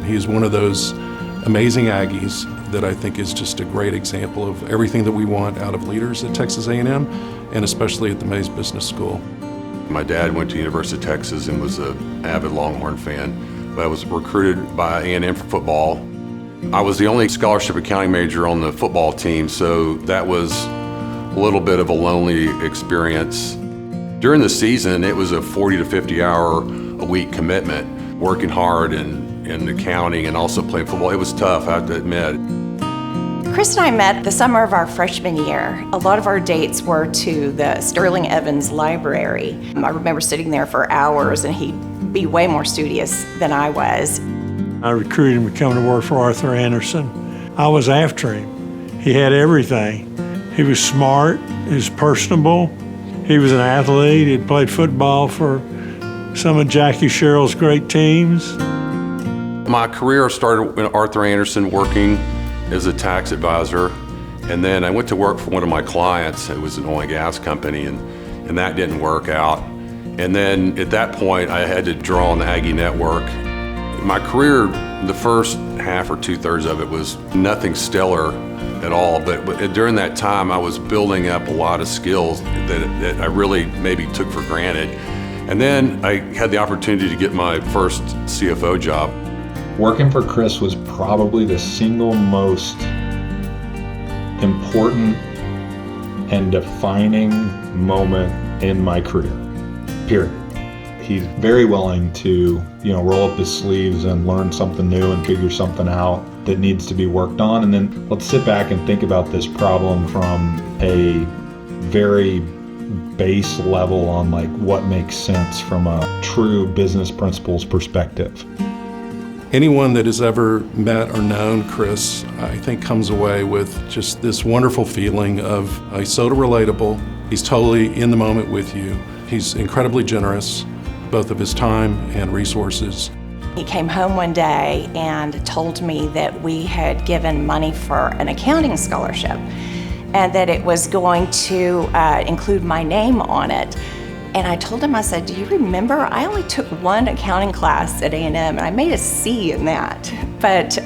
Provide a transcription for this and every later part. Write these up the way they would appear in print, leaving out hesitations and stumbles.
He's one of those amazing Aggies that I think is just a great example of everything that we want out of leaders at Texas A&M, and especially at the Mays Business School. My dad went to University of Texas and was an avid Longhorn fan, but I was recruited by A&M for football. I was the only scholarship accounting major on the football team, so that was a little bit of a lonely experience. During the season, it was a 40 to 50 hour a week commitment, working hard in accounting and also playing football. It was tough, I have to admit. Chris and I met the summer of our freshman year. A lot of our dates were to the Sterling Evans Library. I remember sitting there for hours, and he'd be way more studious than I was. I recruited him to come to work for Arthur Andersen. I was after him. He had everything. He was smart, he was personable, he was an athlete, he'd played football for some of Jackie Sherrill's great teams. My career started at Arthur Andersen working as a tax advisor, and then I went to work for one of my clients. It was an oil and gas company, and that didn't work out. And then at that point, I had to draw on the Aggie network. My career, the first half or 2/3 of it was nothing stellar at all, but during that time, I was building up a lot of skills that I really maybe took for granted. And then I had the opportunity to get my first CFO job. Working for Chris was probably the single most important and defining moment in my career, period. He's very willing to, roll up his sleeves and learn something new and figure something out that needs to be worked on. And then let's sit back and think about this problem from a very base level on what makes sense from a true business principles perspective. Anyone that has ever met or known Chris, I think, comes away with just this wonderful feeling of he's so relatable. He's totally in the moment with you. He's incredibly generous, both of his time and resources. He came home one day and told me that we had given money for an accounting scholarship and that it was going to include my name on it. And I told him, I said, do you remember, I only took one accounting class at A&M and I made a C in that. But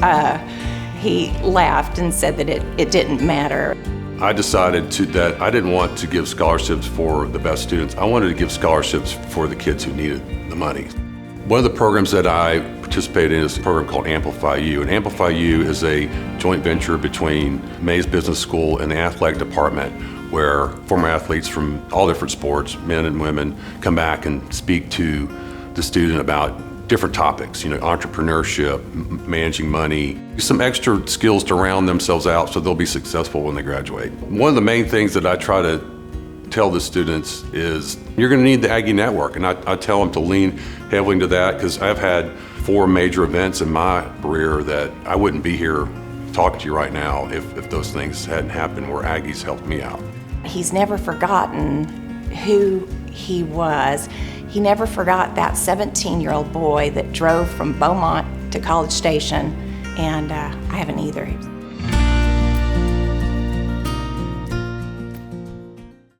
he laughed and said that it didn't matter. I decided that I didn't want to give scholarships for the best students. I wanted to give scholarships for the kids who needed the money. One of the programs that I participated in is a program called Amplify U. And Amplify U is a joint venture between Mays Business School and the athletic department, where former athletes from all different sports, men and women, come back and speak to the student about different topics, entrepreneurship, managing money, some extra skills to round themselves out so they'll be successful when they graduate. One of the main things that I try to tell the students is you're going to need the Aggie network, and I tell them to lean heavily into that, because I've had 4 major events in my career that I wouldn't be here talking to you right now if those things hadn't happened where Aggie's helped me out. He's never forgotten who he was. He never forgot that 17-year-old boy that drove from Beaumont to College Station, and I haven't either.